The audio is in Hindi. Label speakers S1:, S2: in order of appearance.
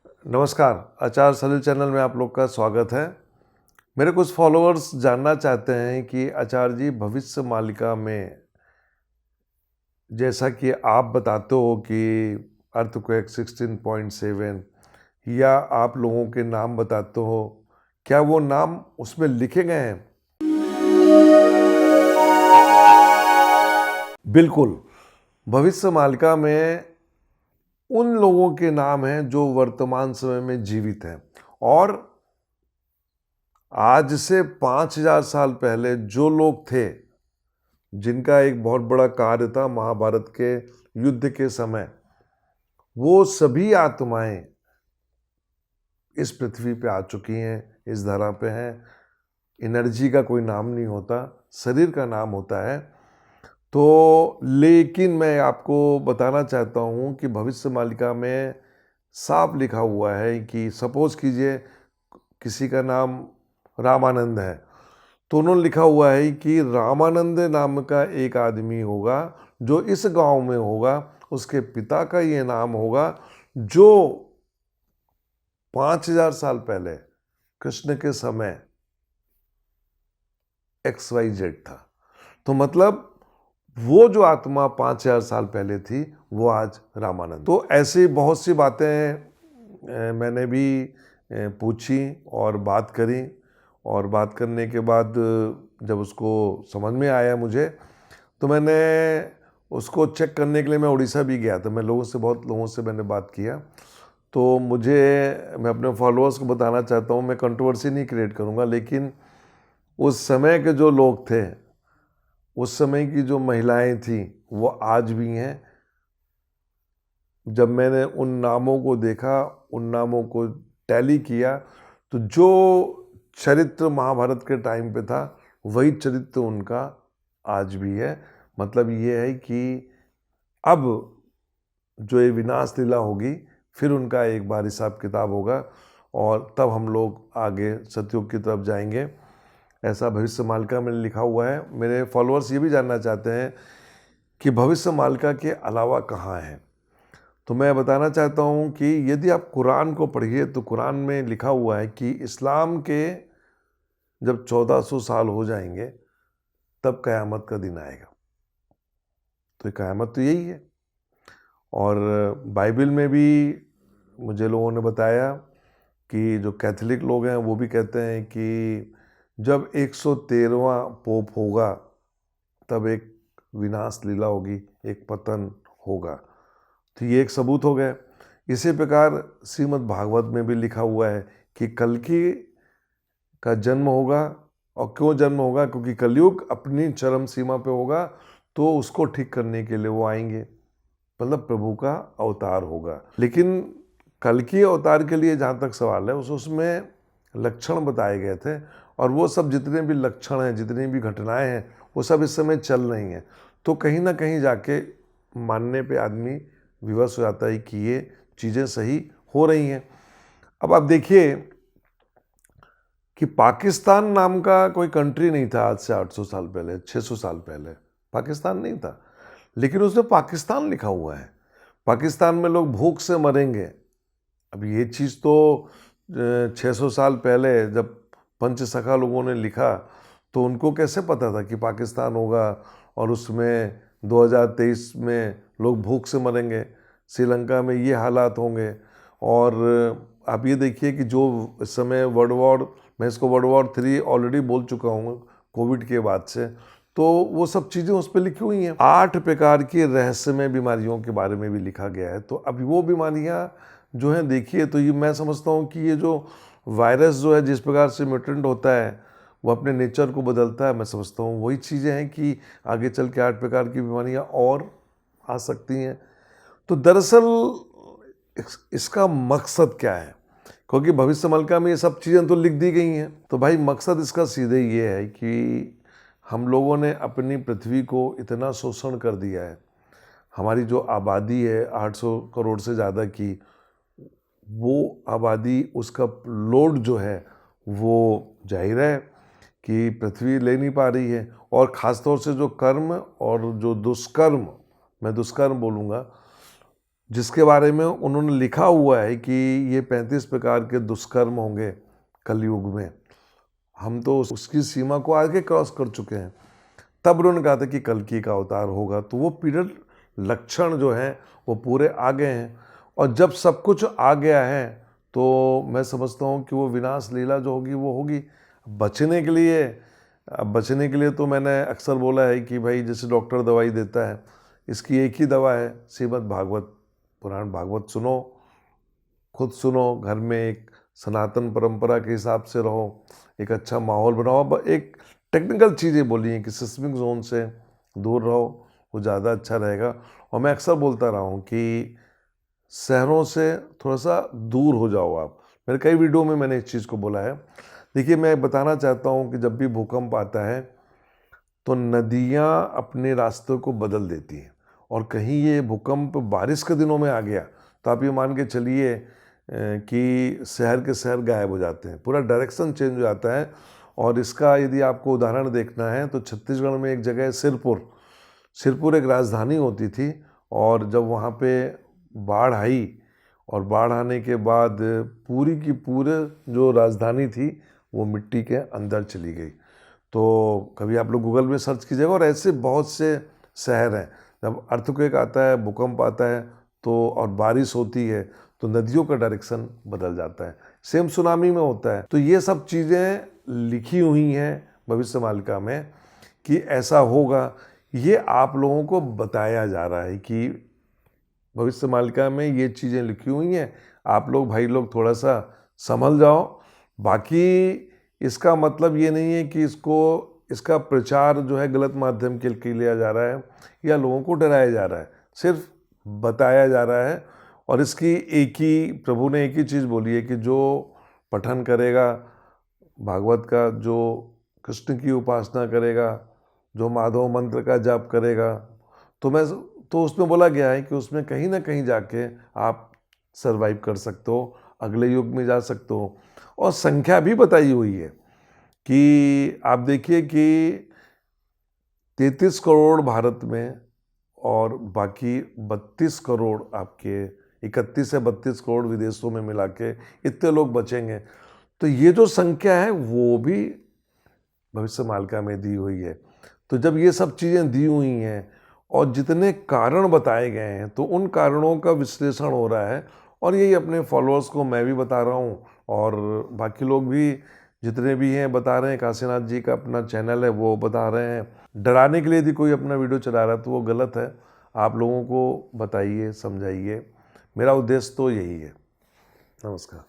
S1: नमस्कार, आचार सलील चैनल में आप लोग का स्वागत है। मेरे कुछ फॉलोअर्स जानना चाहते हैं कि आचार्य जी भविष्य मालिका में जैसा कि आप बताते हो कि अर्थक्वेक 16.7 या आप लोगों के नाम बताते हो, क्या वो नाम उसमें लिखे गए हैं? बिल्कुल। भविष्य मालिका में उन लोगों के नाम हैं जो वर्तमान समय में जीवित हैं और आज से 5000 साल पहले जो लोग थे, जिनका एक बहुत बड़ा कार्य था महाभारत के युद्ध के समय, वो सभी आत्माएं इस पृथ्वी पे आ चुकी हैं, इस धरा पे हैं। एनर्जी का कोई नाम नहीं होता, शरीर का नाम होता है। तो लेकिन मैं आपको बताना चाहता हूँ कि भविष्य मालिका में साफ लिखा हुआ है कि सपोज कीजिए किसी का नाम रामानंद है, तो उन्होंने लिखा हुआ है कि रामानंद नाम का एक आदमी होगा जो इस गांव में होगा, उसके पिता का ये नाम होगा जो 5000 साल पहले कृष्ण के समय XYZ था। तो मतलब वो जो आत्मा 5000 साल पहले थी वो आज रामानंद। तो ऐसी बहुत सी बातें मैंने भी पूछी और बात करी, और बात करने के बाद जब उसको समझ में आया मुझे, तो मैंने उसको चेक करने के लिए मैं उड़ीसा भी गया था। मैं बहुत लोगों से मैंने बात किया। तो मैं अपने फॉलोअर्स को बताना चाहता हूँ, मैं कंट्रोवर्सी नहीं क्रिएट करूँगा, लेकिन उस समय के जो लोग थे, उस समय की जो महिलाएं थी, वो आज भी हैं। जब मैंने उन नामों को देखा, उन नामों को टैली किया, तो जो चरित्र महाभारत के टाइम पे था वही चरित्र उनका आज भी है। मतलब ये है कि अब जो ये विनाश लीला होगी, फिर उनका एक बार हिसाब किताब होगा और तब हम लोग आगे सतयुग की तरफ जाएंगे। ऐसा भविष्य मालिका में लिखा हुआ है। मेरे फॉलोअर्स ये भी जानना चाहते हैं कि भविष्य मालिका के अलावा कहाँ है। तो मैं बताना चाहता हूँ कि यदि आप कुरान को पढ़िए तो कुरान में लिखा हुआ है कि इस्लाम के जब 1400 साल हो जाएंगे तब क़यामत का दिन आएगा। तो क़यामत तो यही है। और बाइबल में भी मुझे लोगों ने बताया कि जो कैथोलिक लोग हैं वो भी कहते हैं कि जब 113वां पोप होगा तब एक विनाश लीला होगी, एक पतन होगा। तो ये एक सबूत हो गया। इसी प्रकार श्रीमद् भागवत में भी लिखा हुआ है कि कल्कि का जन्म होगा। और क्यों जन्म होगा? क्योंकि कलयुग अपनी चरम सीमा पे होगा, तो उसको ठीक करने के लिए वो आएंगे। मतलब प्रभु का अवतार होगा। लेकिन कल्कि अवतार के लिए जहाँ तक सवाल है, उसमें लक्षण बताए गए थे, और वो सब जितने भी लक्षण हैं, जितनी भी घटनाएं हैं, वो सब इस समय चल रही हैं। तो कहीं ना कहीं जाके मानने पे आदमी विवश हो जाता है कि ये चीज़ें सही हो रही हैं। अब आप देखिए कि पाकिस्तान नाम का कोई कंट्री नहीं था आज से 800 साल पहले, 600 साल पहले पाकिस्तान नहीं था, लेकिन उसमें पाकिस्तान लिखा हुआ है। पाकिस्तान में लोग भूख से मरेंगे। अब ये चीज़ तो 600 साल पहले जब पंचसखा लोगों ने लिखा, तो उनको कैसे पता था कि पाकिस्तान होगा और उसमें 2023 में लोग भूख से मरेंगे, श्रीलंका में ये हालात होंगे। और आप ये देखिए कि जो इस समय मैं इसको वर्ल्ड वॉर 3 ऑलरेडी बोल चुका हूँ कोविड के बाद से, तो वो सब चीज़ें उस पर लिखी हुई हैं। 8 प्रकार की रहस्यमय बीमारियों के बारे में भी लिखा गया है। तो अभी वो बीमारियाँ जो हैं, देखिए, तो ये मैं समझता हूँ कि ये जो वायरस जो है, जिस प्रकार से म्यूटेंट होता है, वो अपने नेचर को बदलता है। मैं समझता हूँ वही चीज़ें हैं कि आगे चल के 8 प्रकार की बीमारियाँ और आ सकती हैं। तो दरअसल इसका मकसद क्या है? क्योंकि भविष्य मालिका में ये सब चीज़ें तो लिख दी गई हैं। तो भाई मकसद इसका सीधे ये है कि हम लोगों ने अपनी पृथ्वी को इतना शोषण कर दिया है। हमारी जो आबादी है 800 करोड़ से ज़्यादा की, वो आबादी, उसका लोड जो है वो जाहिर है कि पृथ्वी ले नहीं पा रही है। और ख़ास तौर से जो कर्म और जो दुष्कर्म, मैं दुष्कर्म बोलूँगा, जिसके बारे में उन्होंने लिखा हुआ है कि ये 35 प्रकार के दुष्कर्म होंगे कलयुग में, हम तो उसकी सीमा को आगे क्रॉस कर चुके हैं। तब उन्होंने कहा था कि कल्कि का अवतार होगा, तो वो पीरियड लक्षण जो हैं वो पूरे आ गए हैं। और जब सब कुछ आ गया है तो मैं समझता हूँ कि वो विनाश लीला जो होगी वो होगी। बचने के लिए तो मैंने अक्सर बोला है कि भाई जैसे डॉक्टर दवाई देता है, इसकी एक ही दवा है, श्रीमद् भागवत पुराण भागवत सुनो, खुद सुनो, घर में एक सनातन परंपरा के हिसाब से रहो, एक अच्छा माहौल बनाओ। अब एक टेक्निकल चीज़ें बोली हैं कि सिस्मिक जोन से दूर रहो, वो ज़्यादा अच्छा रहेगा। और मैं अक्सर बोलता रहा हूँ कि शहरों से थोड़ा सा दूर हो जाओ आप। मेरे कई वीडियो में मैंने इस चीज़ को बोला है। देखिए, मैं बताना चाहता हूँ कि जब भी भूकंप आता है तो नदियाँ अपने रास्तों को बदल देती हैं। और कहीं ये भूकंप बारिश के दिनों में आ गया तो आप ये मान के चलिए कि शहर के शहर गायब हो जाते हैं, पूरा डायरेक्शन चेंज हो जाता है। और इसका यदि आपको उदाहरण देखना है तो छत्तीसगढ़ में एक जगह है सिरपुर एक राजधानी होती थी। और जब वहाँ पे बाढ़ आई और बाढ़ आने के बाद पूरी की पूरे जो राजधानी थी वो मिट्टी के अंदर चली गई। तो कभी आप लोग गूगल में सर्च कीजिएगा, और ऐसे बहुत से शहर हैं। जब अर्थक्वेक आता है, भूकंप आता है तो और बारिश होती है तो नदियों का डायरेक्शन बदल जाता है। सेम सुनामी में होता है। तो ये सब चीज़ें लिखी हुई हैं भविष्यमालिका में कि ऐसा होगा। ये आप लोगों को बताया जा रहा है कि भविष्यमालिका में ये चीज़ें लिखी हुई हैं, आप लोग भाई लोग थोड़ा सा संभल जाओ। बाकी इसका मतलब ये नहीं है कि इसका प्रचार जो है गलत माध्यम के लिया जा रहा है या लोगों को डराया जा रहा है, सिर्फ बताया जा रहा है। और इसकी प्रभु ने एक ही चीज़ बोली है कि जो पठन करेगा भागवत का, जो कृष्ण की उपासना करेगा, जो माधव मंत्र का जाप करेगा, तो उसमें बोला गया है कि उसमें कहीं ना कहीं जाके आप सरवाइव कर सकते हो, अगले युग में जा सकते हो। और संख्या भी बताई हुई है कि आप देखिए कि 33 करोड़ भारत में और बाकी 32 करोड़ आपके 31 से 32 करोड़ विदेशों में मिला के इतने लोग बचेंगे। तो ये जो संख्या है वो भी भविष्यमालिका में दी हुई है। तो जब ये सब चीज़ें दी हुई हैं और जितने कारण बताए गए हैं तो उन कारणों का विश्लेषण हो रहा है। और यही अपने फॉलोअर्स को मैं भी बता रहा हूँ और बाकी लोग भी जितने भी हैं बता रहे हैं। काशीनाथ जी का अपना चैनल है वो बता रहे हैं। डराने के लिए यदि कोई अपना वीडियो चला रहा है तो वो गलत है। आप लोगों को बताइए, समझाइए। मेरा उद्देश्य तो यही है। नमस्कार।